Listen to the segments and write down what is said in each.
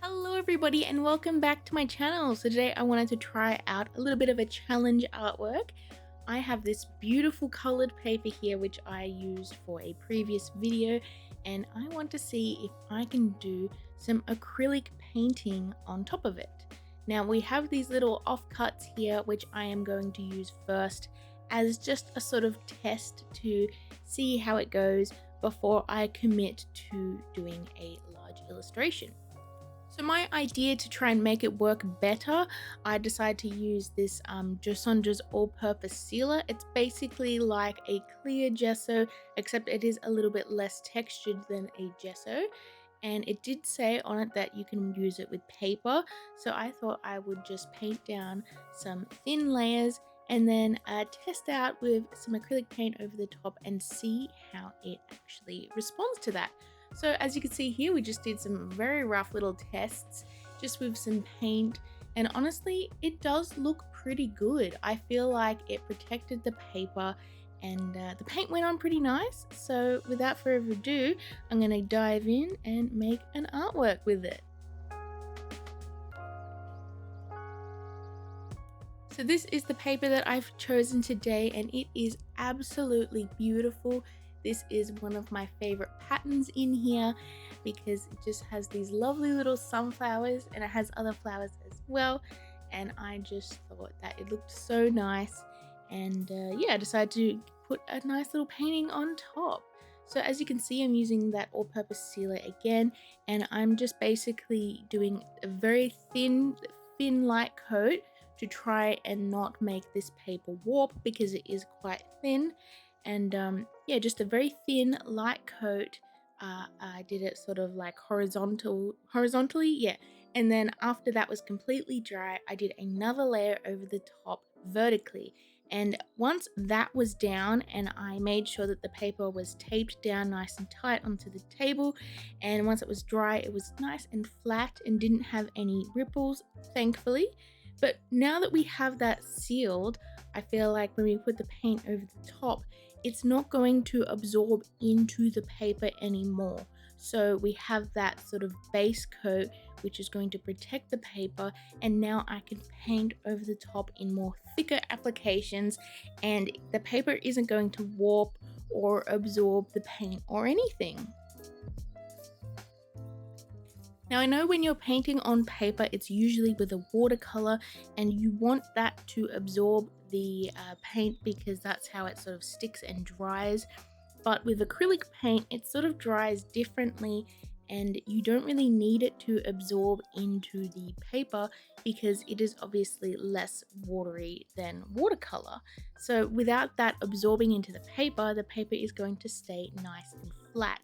Hello everybody and welcome back to my channel. So today I wanted to try out a little bit of a challenge artwork. I have this beautiful colored paper here which I used for a previous video, and I want to see if I can do some acrylic painting on top of it. Now we have these little offcuts here which I am going to use first as just a sort of test to see how it goes before I commit to doing a large illustration. So my idea to try and make it work better, I decided to use this Jo Sonja's all-purpose sealer. It's basically like a clear gesso, except it is a little bit less textured than a gesso. And it did say on it that you can use it with paper. So I thought I would just paint down some thin layers and then test out with some acrylic paint over the top and see how it actually responds to that. So as you can see here, we just did some very rough little tests just with some paint, and honestly it does look pretty good. I feel like it protected the paper and the paint went on pretty nice. So without further ado, I'm going to dive in and make an artwork with it. So this is the paper that I've chosen today and it is absolutely beautiful. This is one of my favorite patterns in here because it just has these lovely little sunflowers and it has other flowers as well. And I just thought that it looked so nice, and yeah, I decided to put a nice little painting on top. So as you can see, I'm using that all-purpose sealer again, and I'm just basically doing a very thin light coat to try and not make this paper warp because it is quite thin. And yeah, just a very thin light coat. I did it sort of like horizontally, yeah. And then after that was completely dry, I did another layer over the top vertically. And once that was down, and I made sure that the paper was taped down nice and tight onto the table, and once it was dry, it was nice and flat and didn't have any ripples, thankfully. But now that we have that sealed, I feel like when we put the paint over the top, it's not going to absorb into the paper anymore. So we have that sort of base coat which is going to protect the paper, and now I can paint over the top in more thicker applications, and the paper isn't going to warp or absorb the paint or anything. Now I know when you're painting on paper, it's usually with a watercolor and you want that to absorb the paint because that's how it sort of sticks and dries. But with acrylic paint, it sort of dries differently and you don't really need it to absorb into the paper because it is obviously less watery than watercolor. So without that absorbing into the paper is going to stay nice and flat,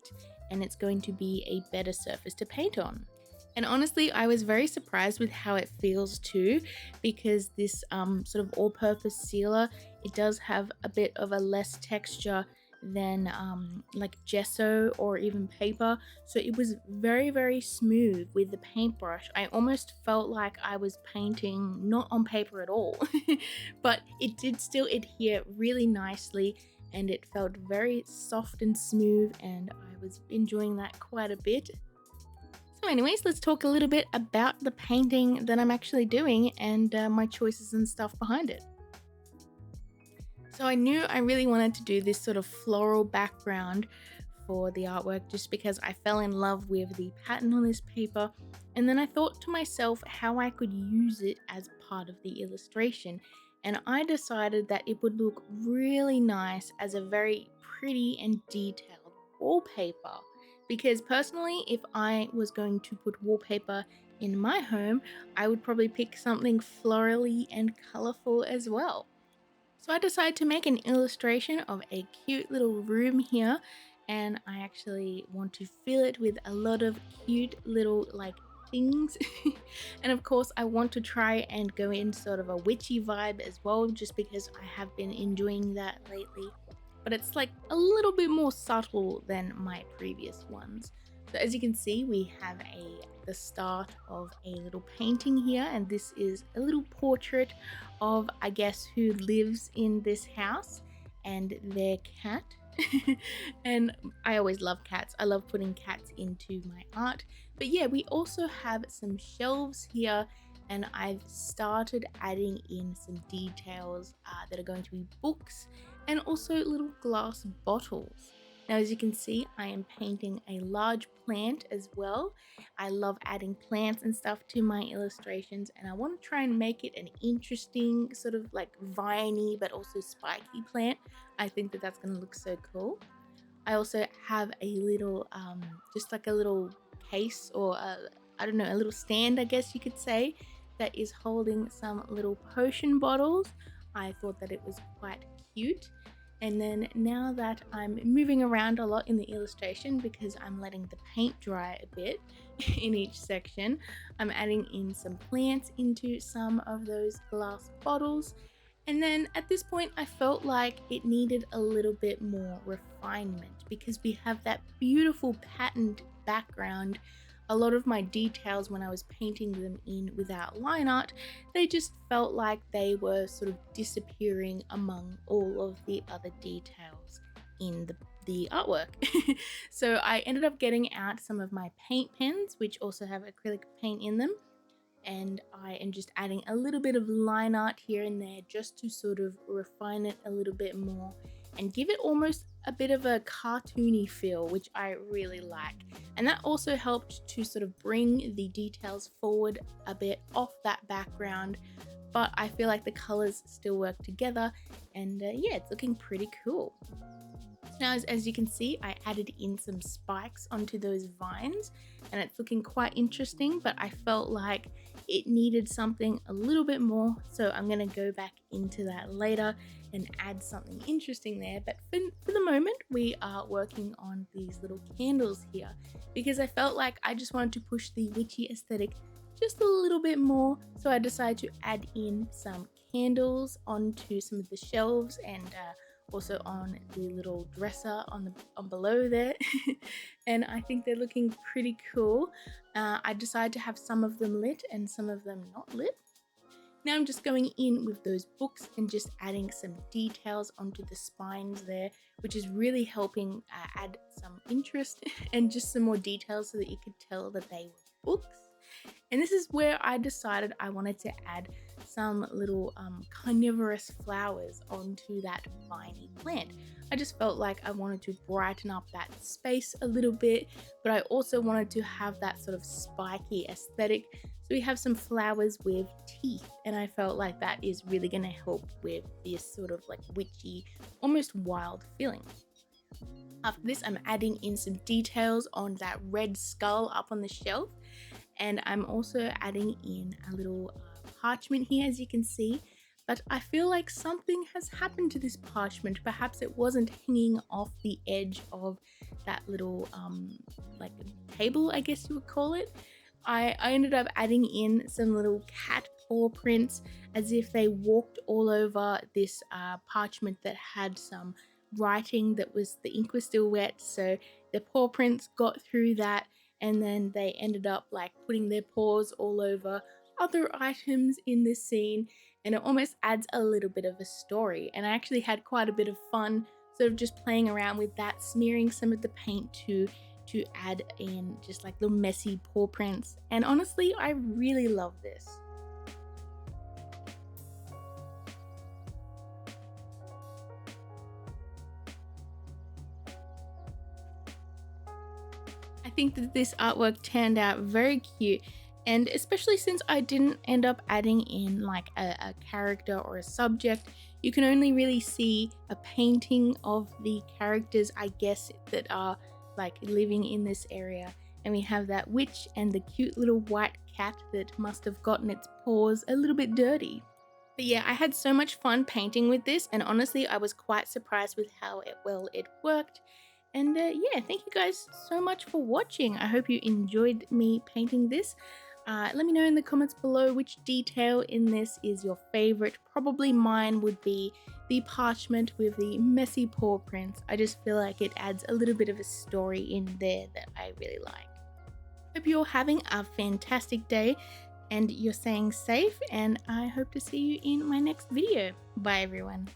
and it's going to be a better surface to paint on. And honestly, I was very surprised with how it feels too, because this sort of all-purpose sealer, it does have a bit of a less texture than like gesso or even paper. So it was very smooth with the paintbrush. I almost felt like I was painting not on paper at all, but it did still adhere really nicely and it felt very soft and smooth, and I was enjoying that quite a bit. So anyways, let's talk a little bit about the painting that I'm actually doing and my choices and stuff behind it. So I knew I really wanted to do this sort of floral background for the artwork just because I fell in love with the pattern on this paper, and then I thought to myself how I could use it as part of the illustration, and I decided that it would look really nice as a very pretty and detailed wallpaper. Because personally, if I was going to put wallpaper in my home, I would probably pick something florally and colorful as well. So I decided to make an illustration of a cute little room here, and I actually want to fill it with a lot of cute little like things. And of course I want to try and go in sort of a witchy vibe as well, just because I have been enjoying that lately. But it's like a little bit more subtle than my previous ones. So as you can see, we have the start of a little painting here, and this is a little portrait of, I guess, who lives in this house and their cat. And I always love cats. I love putting cats into my art. But yeah, we also have some shelves here, and I've started adding in some details that are going to be books and also little glass bottles. Now, as you can see, I am painting a large plant as well. I love adding plants and stuff to my illustrations, and I want to try and make it an interesting sort of like viney but also spiky plant. I think that that's going to look so cool. I also have a little just like a little case, or I don't know, a little stand, I guess you could say, that is holding some little potion bottles. I thought that it was quite cute. And then now that I'm moving around a lot in the illustration because I'm letting the paint dry a bit in each section, I'm adding in some plants into some of those glass bottles. And then at this point, I felt like it needed a little bit more refinement because we have that beautiful patterned background. A lot of my details, when I was painting them in without line art, they just felt like they were sort of disappearing among all of the other details in the artwork. So I ended up getting out some of my paint pens, which also have acrylic paint in them, and I am just adding a little bit of line art here and there just to sort of refine it a little bit more and give it almost a bit of a cartoony feel, which I really like. And that also helped to sort of bring the details forward a bit off that background, but I feel like the colors still work together, and yeah, it's looking pretty cool. Now, as you can see, I added in some spikes onto those vines, and it's looking quite interesting, but I felt like it needed something a little bit more, so I'm going to go back into that later and add something interesting there. But for the moment, we are working on these little candles here because I felt like I just wanted to push the witchy aesthetic just a little bit more, so I decided to add in some candles onto some of the shelves and also on the little dresser on below there. And I think they're looking pretty cool. I decided to have some of them lit and some of them not lit. Now I'm just going in with those books and just adding some details onto the spines there, which is really helping add some interest and just some more details so that you could tell that they were books. And this is where I decided I wanted to add some little carnivorous flowers onto that viney plant. I just felt like I wanted to brighten up that space a little bit, but I also wanted to have that sort of spiky aesthetic. So we have some flowers with teeth, and I felt like that is really going to help with this sort of like witchy, almost wild feeling. After this, I'm adding in some details on that red skull up on the shelf, and I'm also adding in a little parchment here, as you can see. But I feel like something has happened to this parchment. Perhaps it wasn't hanging off the edge of that little like table, I guess you would call it. I ended up adding in some little cat paw prints as if they walked all over this parchment that had some writing that was, the ink was still wet, so the paw prints got through that, and then they ended up like putting their paws all over other items in this scene, and it almost adds a little bit of a story. And I actually had quite a bit of fun sort of just playing around with that, smearing some of the paint to add in just like little messy paw prints, and honestly I really love this. I think that this artwork turned out very cute, and especially since I didn't end up adding in like a character or a subject, you can only really see a painting of the characters, I guess, that are like living in this area. And we have that witch and the cute little white cat that must have gotten its paws a little bit dirty. But yeah, I had so much fun painting with this, and honestly I was quite surprised with how well it worked. And yeah, thank you guys so much for watching. I hope you enjoyed me painting this. Let me know in the comments below which detail in this is your favorite. Probably mine would be the parchment with the messy paw prints. I just feel like it adds a little bit of a story in there that I really like. Hope you're having a fantastic day and you're staying safe, and I hope to see you in my next video. Bye everyone.